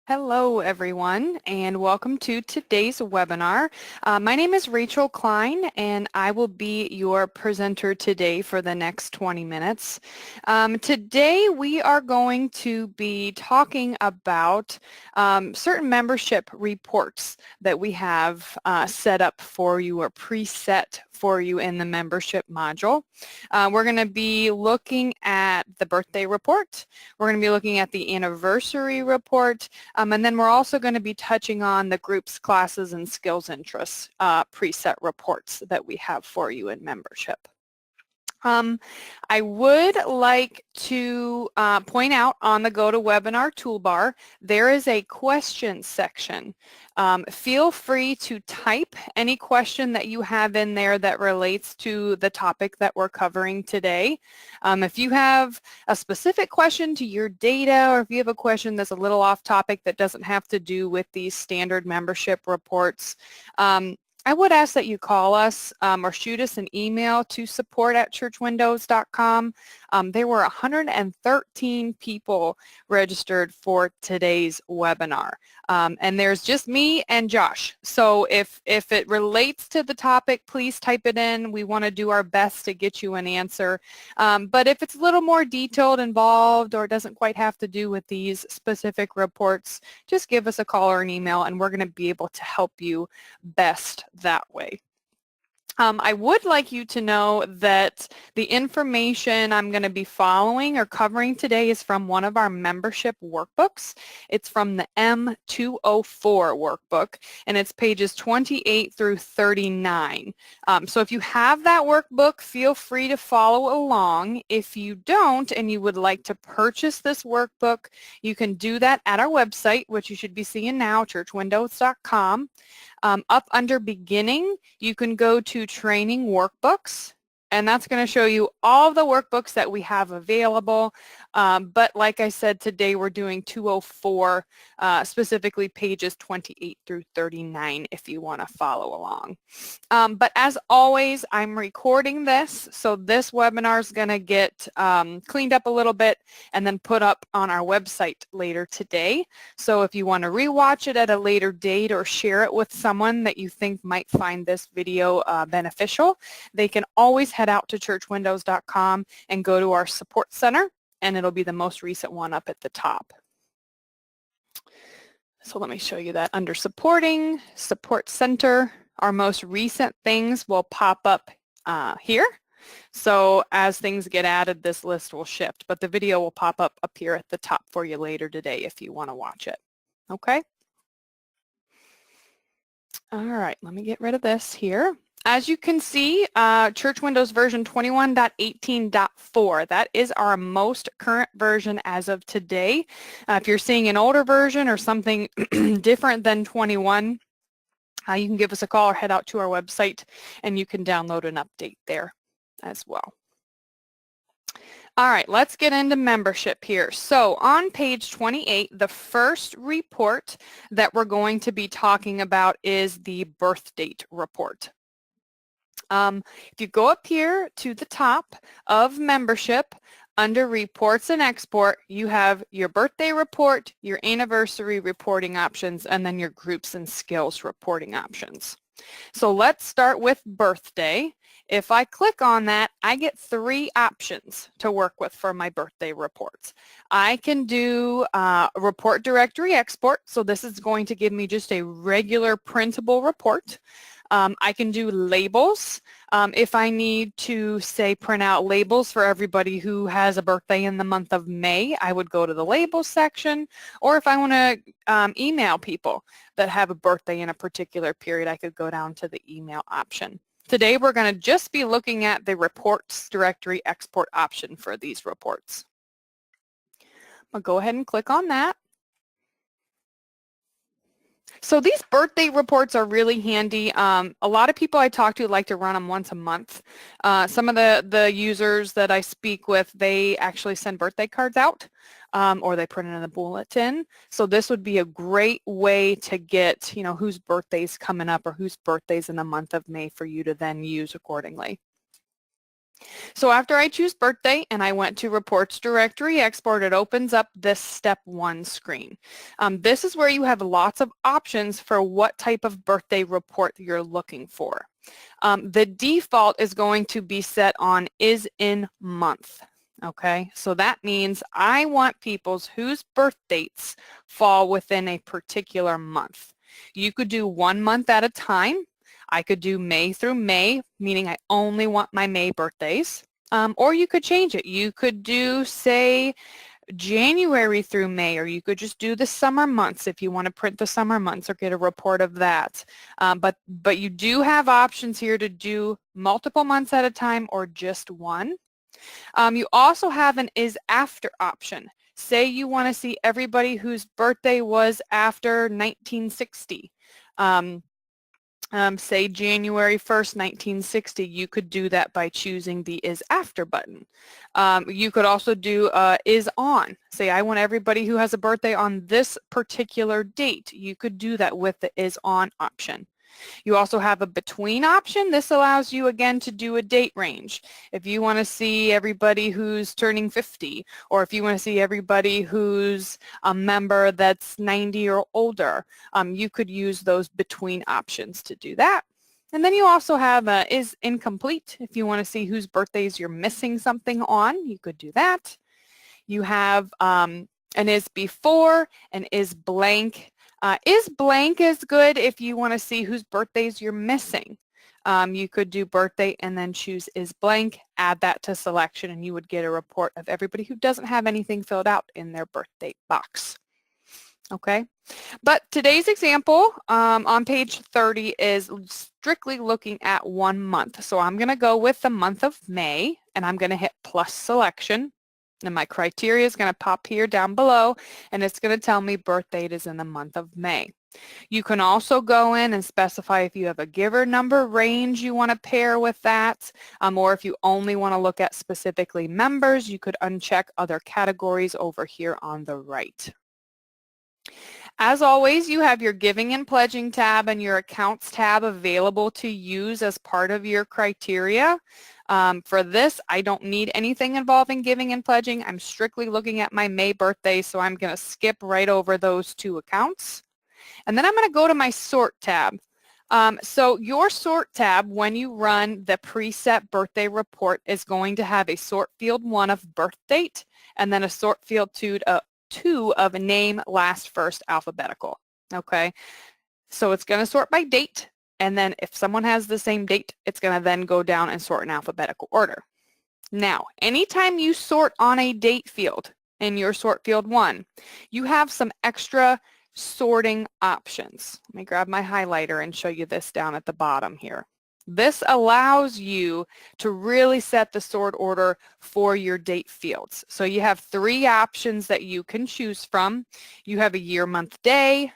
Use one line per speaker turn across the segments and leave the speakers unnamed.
Hello everyone and welcome to today's webinar. My name is Rachel Klein and I will be your presenter today for the next 20 minutes. Today we are going to be talking about certain membership reports that we have set up for you or preset for you in the membership module. We're going to be looking at the birthday report. We're going to be looking at the anniversary report. And then we're also going to be touching on the groups, classes, and skills interests preset reports that we have for you in membership. I would like to point out on the GoToWebinar toolbar, there is a question section. Feel free to type any question that you have in there that relates to the topic that we're covering today. If you have a specific question to your data, or if you have a question that's a little off topic that doesn't have to do with these standard membership reports, I would ask that you call us or shoot us an email to support@churchwindows.com. There were 113 people registered for today's webinar. And there's just me and Josh. So if it relates to the topic, please type it in. We want to do our best to get you an answer. But if it's a little more detailed, involved, or doesn't quite have to do with these specific reports, just give us a call or an email and we're going to be able to help you best that way. I would like you to know that the information I'm going to be following or covering today is from one of our membership workbooks. It's from the M204 workbook, and it's pages 28 through 39. So if you have that workbook, feel free to follow along. If you don't and you would like to purchase this workbook, you can do that at our website, which you should be seeing now, churchwindows.com. Up under beginning, you can go to training workbooks, and that's going to show you all the workbooks that we have available. But like I said, today we're doing 204, specifically pages 28 through 39 if you want to follow along. But as always, I'm recording this, so this webinar is going to get cleaned up a little bit and then put up on our website later today. So if you want to rewatch it at a later date or share it with someone that you think might find this video beneficial, they can always head out to churchwindows.com and go to our support center, and it'll be the most recent one up at the top. So let me show you that under supporting, support center, our most recent things will pop up here. So as things get added, this list will shift, but the video will pop up here at the top for you later today if you want to watch it. Okay? All right, let me get rid of this here. As you can see, Church Windows version 21.18.4, that is our most current version as of today. If you're seeing an older version or something different than 21, you can give us a call or head out to our website and you can download an update there as well. All right, let's get into membership here. So on page 28, the first report that we're going to be talking about is the birth date report. If you go up here to the top of membership, under reports and export, you have your birthday report, your anniversary reporting options, and then your groups and skills reporting options. So let's start with birthday. If I click on that, I get 3 options to work with for my birthday reports. I can do a report directory export, so this is going to give me just a regular printable report. I can do labels. If I need to, say, print out labels for everybody who has a birthday in the month of May, I would go to the labels section. Or if I want to email people that have a birthday in a particular period, I could go down to the email option. Today we're going to just be looking at the reports directory export option for these reports. I'll go ahead and click on that. So these birthday reports are really handy. A lot of people I talk to like to run them once a month. Some of the users that I speak with, they actually send birthday cards out or they print it in a bulletin. So this would be a great way to get, whose birthday's coming up or whose birthday's in the month of May for you to then use accordingly. So after I choose birthday and I went to Reports Directory Export, it opens up this Step 1 screen. This is where you have lots of options for what type of birthday report you're looking for. The default is going to be set on is in month. Okay, so that means I want people's whose birth dates fall within a particular month. You could do 1 month at a time. I could do May through May, meaning I only want my May birthdays. Or you could change it. You could do, say, January through May, or you could just do the summer months if you want to print the summer months or get a report of that. But you do have options here to do multiple months at a time or just one. You also have an is after option. Say you want to see everybody whose birthday was after 1960. Say January 1st, 1960, you could do that by choosing the is after button. You could also do is on. Say I want everybody who has a birthday on this particular date. You could do that with the is on option. You also have a between option. This allows you again to do a date range. If you want to see everybody who's turning 50, or if you want to see everybody who's a member that's 90 or older, you could use those between options to do that. And then you also have is incomplete. If you want to see whose birthdays you're missing something on, you could do that. You have an is before, and is blank. Is blank is good if you want to see whose birthdays you're missing. You could do birthday and then choose is blank, add that to selection, and you would get a report of everybody who doesn't have anything filled out in their birthday box. Okay, but today's example on page 30 is strictly looking at 1 month. So I'm going to go with the month of May, and I'm going to hit plus selection. And my criteria is going to pop here down below, and it's going to tell me birth date is in the month of May. You can also go in and specify if you have a giver number range you want to pair with that, or if you only want to look at specifically members, you could uncheck other categories over here on the right. As always, you have your Giving and Pledging tab and your Accounts tab available to use as part of your criteria. For this, I don't need anything involving giving and pledging. I'm strictly looking at my May birthday, so I'm going to skip right over those two accounts. And then I'm going to go to my Sort tab. So your Sort tab, when you run the preset birthday report, is going to have a sort field 1 of birth date, and then a sort field 2 of a name, last, first, alphabetical. Okay, so it's going to sort by date, and then if someone has the same date, it's going to then go down and sort in alphabetical order. Now, anytime you sort on a date field in your sort field 1, you have some extra sorting options. Let me grab my highlighter and show you this down at the bottom here. This allows you to really set the sort order for your date fields. So you have 3 options that you can choose from. You have a year, month, day,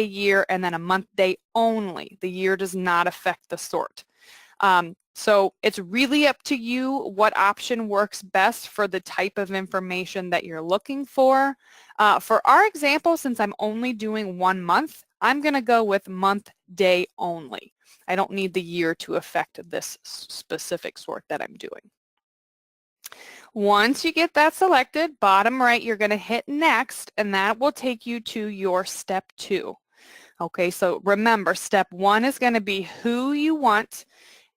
year, and then a month, day only. The year does not affect the sort. So it's really up to you what option works best for the type of information that you're looking for. For our example, since I'm only doing 1 month, I'm going to go with month, day only. I don't need the year to affect this specific sort that I'm doing. Once you get that selected, bottom right, you're going to hit next, and that will take you to your step 2. Okay, so remember, step 1 is going to be who you want,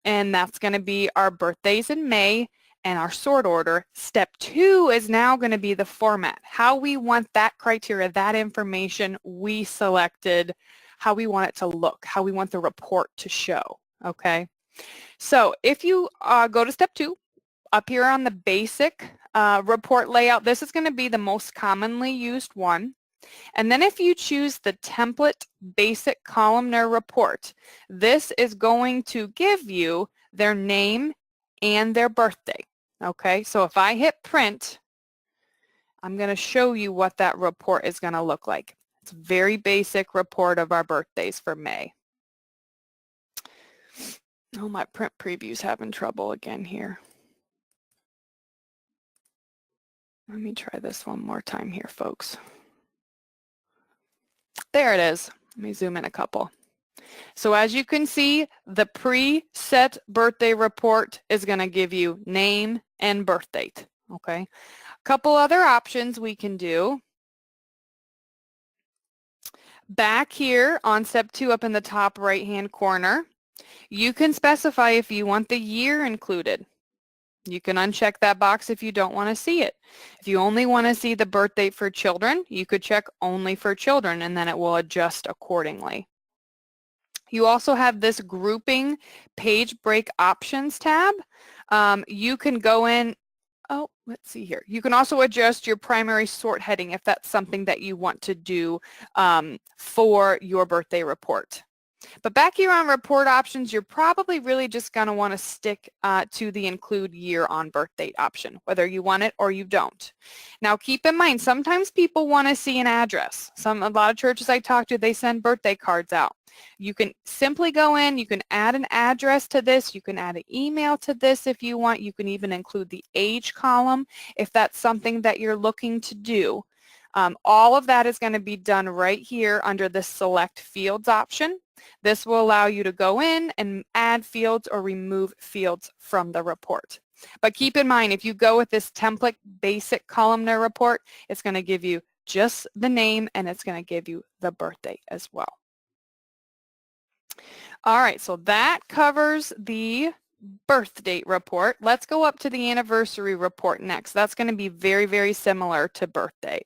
and that's going to be our birthdays in May and our sort order. Step 2 is now going to be the format, how we want that criteria, that information we selected, how we want it to look, how we want the report to show. Okay, so if you go to step 2, up here on the basic report layout, this is going to be the most commonly used one. And then if you choose the template basic columnar report, this is going to give you their name and their birthday. Okay, so if I hit print, I'm going to show you what that report is going to look like. It's a very basic report of our birthdays for May. Oh, my print preview's having trouble again here. Let me try this one more time here, folks. There it is. Let me zoom in a couple. So as you can see, the preset birthday report is going to give you name and birth date. Okay. A couple other options we can do. Back here on step 2 up in the top right hand corner, you can specify if you want the year included. You can uncheck that box if you don't want to see it. If you only want to see the birth date for children, you could check only for children and then it will adjust accordingly. You also have this grouping page break options tab. You can go in, let's see here. You can also adjust your primary sort heading if that's something that you want to do for your birthday report. But back here on report options, you're probably really just going to want to stick to the include year on birth date option, whether you want it or you don't. Now keep in mind, sometimes people want to see an address. A lot of churches I talk to, they send birthday cards out. You can simply go in, you can add an address to this, you can add an email to this if you want, you can even include the age column if that's something that you're looking to do. All of that is going to be done right here under the select fields option. This will allow you to go in and add fields or remove fields from the report. But keep in mind, if you go with this template basic columnar report, it's going to give you just the name and it's going to give you the birthday as well. All right, so that covers the birth date report. Let's go up to the anniversary report next. That's going to be very, very similar to birthday.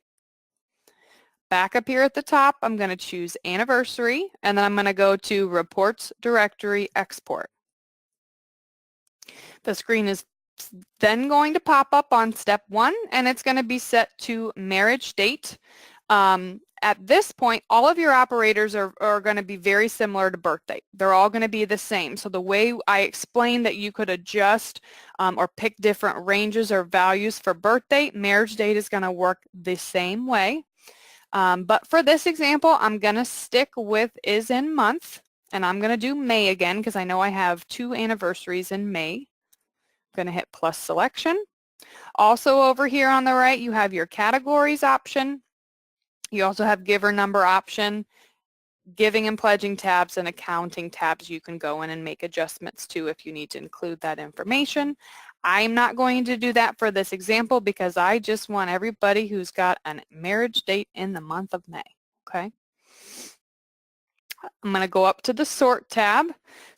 Back up here at the top, I'm going to choose anniversary, and then I'm going to go to Reports Directory Export. The screen is then going to pop up on step 1, and it's going to be set to marriage date. At this point, all of your operators are going to be very similar to birth date. They're all going to be the same. So the way I explained that you could adjust or pick different ranges or values for birth date, marriage date is going to work the same way. But for this example, I'm going to stick with is in month, and I'm going to do May again because I know I have 2 anniversaries in May. I'm going to hit plus selection. Also over here on the right, you have your categories option. You also have giver number option, giving and pledging tabs, and accounting tabs you can go in and make adjustments to if you need to include that information. I'm not going to do that for this example because I just want everybody who's got a marriage date in the month of May, okay? I'm going to go up to the Sort tab.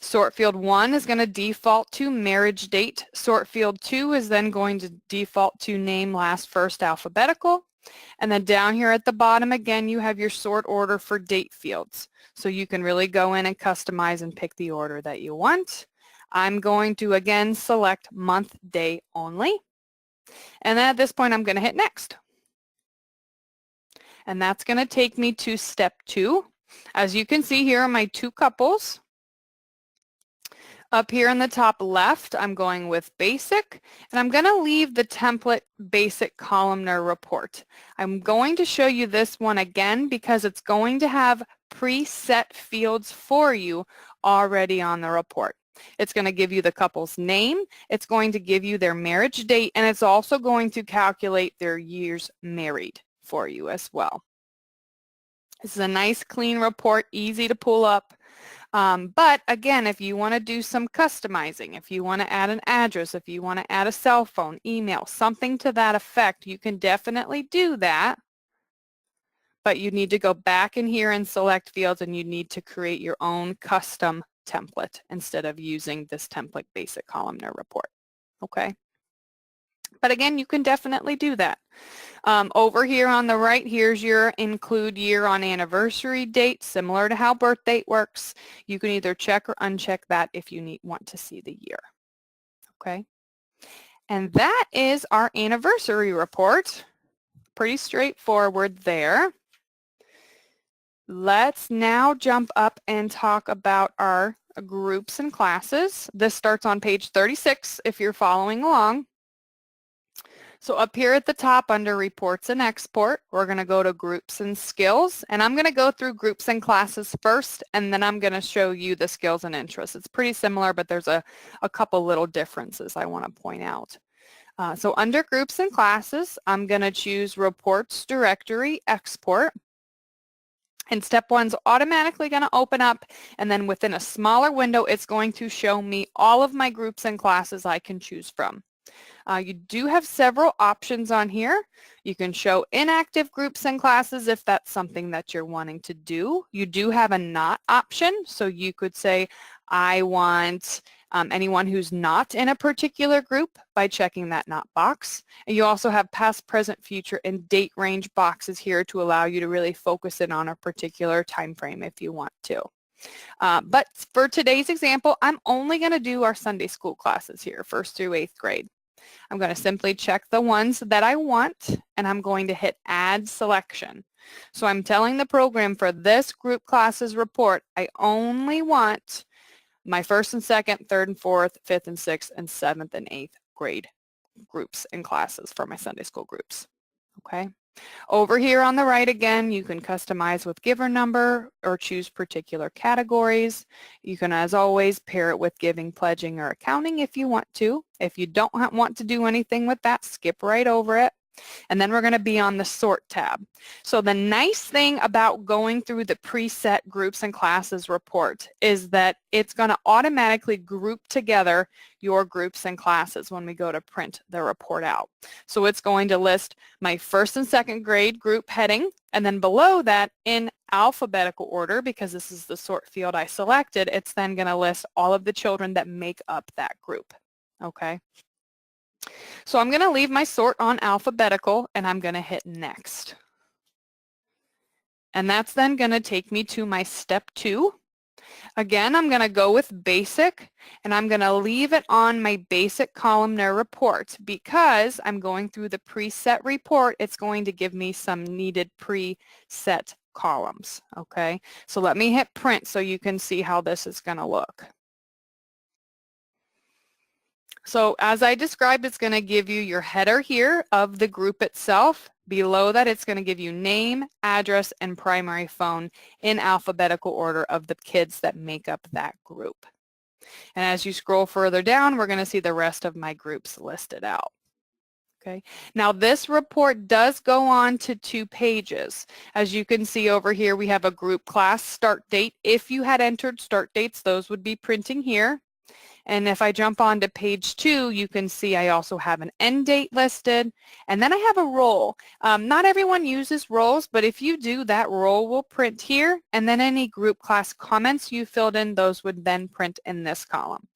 Sort Field 1 is going to default to marriage date. Sort Field 2 is then going to default to name, last, first, alphabetical. And then down here at the bottom, again, you have your sort order for date fields. So you can really go in and customize and pick the order that you want. I'm going to, again, select month, day only. And then at this point, I'm going to hit next. And that's going to take me to step 2. As you can see, here are my 2 couples. Up here in the top left, I'm going with basic, and I'm going to leave the template basic columnar report. I'm going to show you this one again because it's going to have preset fields for you already on the report. It's going to give you the couple's name, it's going to give you their marriage date, and it's also going to calculate their years married for you as well. This is a nice clean report, easy to pull up. But again, if you want to do some customizing, if you want to add an address, if you want to add a cell phone, email, something to that effect, you can definitely do that. But you need to go back in here and select fields, and you need to create your own custom template instead of using this template basic columnar report. Okay? But again, you can definitely do that. Over here on the right, here's your include year on anniversary date, similar to how birth date works. You can either check or uncheck that if you want to see the year. Okay? And that is our anniversary report. Pretty straightforward there. Let's now jump up and talk about our groups and classes. This starts on page 36 if you're following along. So up here at the top under Reports and Export, we're going to go to Groups and Skills, and I'm going to go through Groups and Classes first, and then I'm going to show you the skills and interests. It's pretty similar, but there's a couple little differences I want to point out. So under Groups and Classes, I'm going to choose Reports Directory Export. And step one's automatically going to open up, and then within a smaller window, it's going to show me all of my groups and classes I can choose from. You do have several options on here. You can show inactive groups and classes if that's something that you're wanting to do. You do have a not option, so you could say, I want anyone who's not in a particular group by checking that not box. And you also have past, present, future, and date range boxes here to allow you to really focus in on a particular time frame if you want to. But for today's example, I'm only going to do our Sunday school classes here, 1st through 8th grade. I'm going to simply check the ones that I want, and I'm going to hit Add Selection. So I'm telling the program for this group classes report, I only want my 1st and 2nd, 3rd and 4th, 5th and 6th, and 7th and 8th grade groups and classes for my Sunday school groups. Okay. Over here on the right again, you can customize with giver number or choose particular categories. You can, as always, pair it with giving, pledging, or accounting if you want to. If you don't want to do anything with that, skip right over it. And then we're going to be on the Sort tab. So the nice thing about going through the preset groups and classes report is that it's going to automatically group together your groups and classes when we go to print the report out. So it's going to list my 1st and 2nd grade group heading, and then below that in alphabetical order, because this is the sort field I selected, it's then going to list all of the children that make up that group. Okay. So I'm going to leave my sort on alphabetical, and I'm going to hit Next. And that's then going to take me to my step 2. Again, I'm going to go with basic, and I'm going to leave it on my basic columnar report because I'm going through the preset report. It's going to give me some needed preset columns. Okay, so let me hit print so you can see how this is going to look. So as I described, it's going to give you your header here of the group itself. Below that, it's going to give you name, address, and primary phone in alphabetical order of the kids that make up that group. And as you scroll further down, we're going to see the rest of my groups listed out. Okay. Now this report does go on to 2 pages. As you can see over here, we have a group class start date. If you had entered start dates, those would be printing here. And if I jump on to page 2, you can see I also have an end date listed, and then I have a role. Not everyone uses roles, but if you do, that role will print here, and then any group class comments you filled in, those would then print in this column.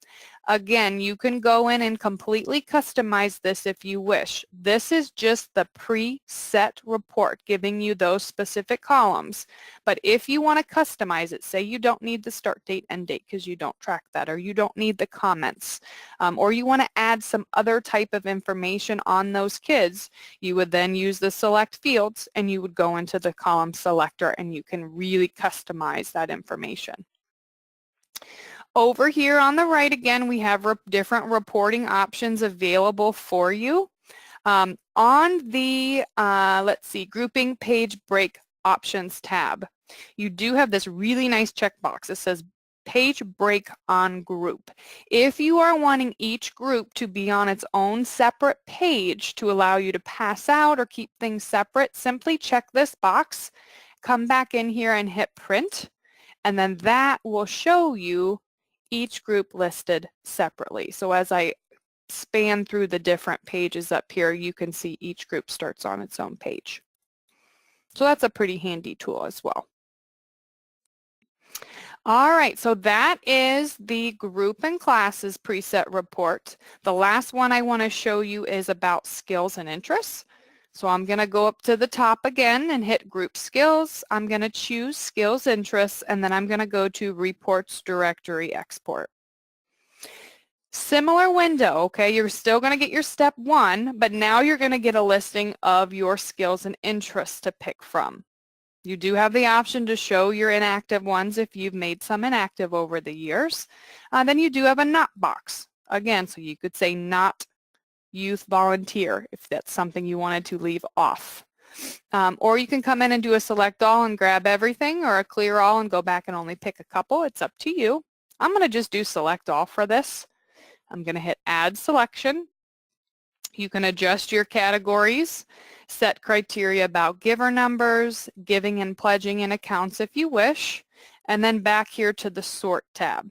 Again, you can go in and completely customize this if you wish. This is just the preset report giving you those specific columns. But if you want to customize it, say you don't need the start date, end date because you don't track that, or you don't need the comments, or you want to add some other type of information on those kids, you would then use the select fields and you would go into the column selector and you can really customize that information. Over here on the right, again, we have different reporting options available for you. On the, let's see, grouping page break options tab, you do have this really nice checkbox. It says page break on group. If you are wanting each group to be on its own separate page to allow you to pass out or keep things separate, simply check this box, come back in here and hit print, and then that will show you each group listed separately. So as I span through the different pages up here, you can see each group starts on its own page. So that's a pretty handy tool as well. All right, so that is the group and classes preset report. The last one I want to show you is about skills and interests. So I'm going to go up to the top again and hit Group Skills. I'm going to choose Skills Interests, and then I'm going to go to Reports Directory Export. Similar window, okay? You're still going to get your step 1, but now you're going to get a listing of your skills and interests to pick from. You do have the option to show your inactive ones if you've made some inactive over the years. Then you do have a not box. Again, so you could say not youth volunteer if that's something you wanted to leave off. Or you can come in and do a select all and grab everything, or a clear all and go back and only pick a couple. It's up to you. I'm going to just do select all for this. I'm going to hit add selection. You can adjust your categories. set criteria about giver numbers, giving and pledging in accounts if you wish, and then back here to the Sort tab.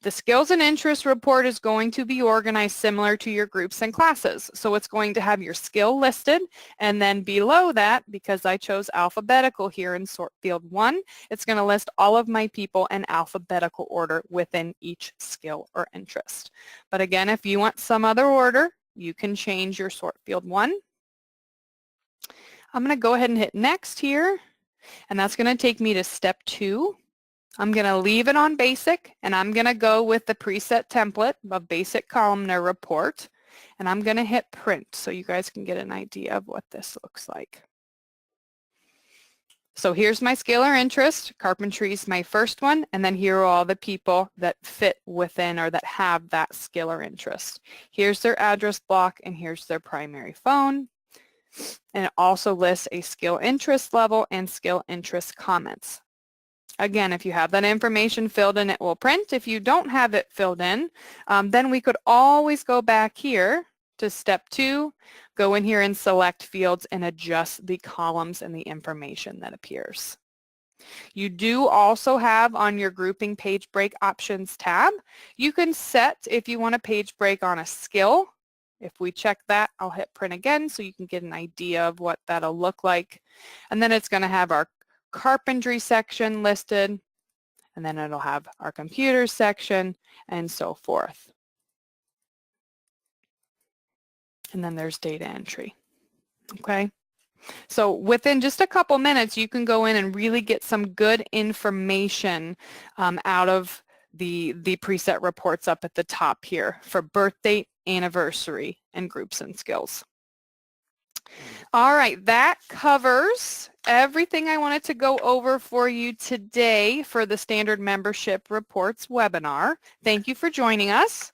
The skills and interests report is going to be organized similar to your groups and classes. So it's going to have your skill listed, and then below that, because I chose alphabetical here in sort field 1, it's going to list all of my people in alphabetical order within each skill or interest. But again, if you want some other order, you can change your sort field 1. I'm going to go ahead and hit next here, and that's going to take me to step 2. I'm going to leave it on basic, and I'm going to go with the preset template of basic columnar report, and I'm going to hit print so you guys can get an idea of what this looks like. So here's my skill or interest. Carpentry is my first one, and then here are all the people that fit within or that have that skill or interest. Here's their address block, and here's their primary phone. And it also lists a skill interest level and skill interest comments. Again, if you have that information filled in, it will print. If you don't have it filled in, then we could always go back here to step 2, go in here and select fields and adjust the columns and the information that appears. You do also have on your grouping page break options tab, you can set if you want a page break on a skill. If we check that, I'll hit print again so you can get an idea of what that'll look like. And then it's going to have our carpentry section listed, and then it'll have our computer section and so forth. And then there's data entry. Okay, so within just a couple minutes you can go in and really get some good information out of the preset reports up at the top here for birth date, anniversary, and groups and skills. All right, that covers everything I wanted to go over for you today for the Standard Membership Reports webinar. Thank you for joining us.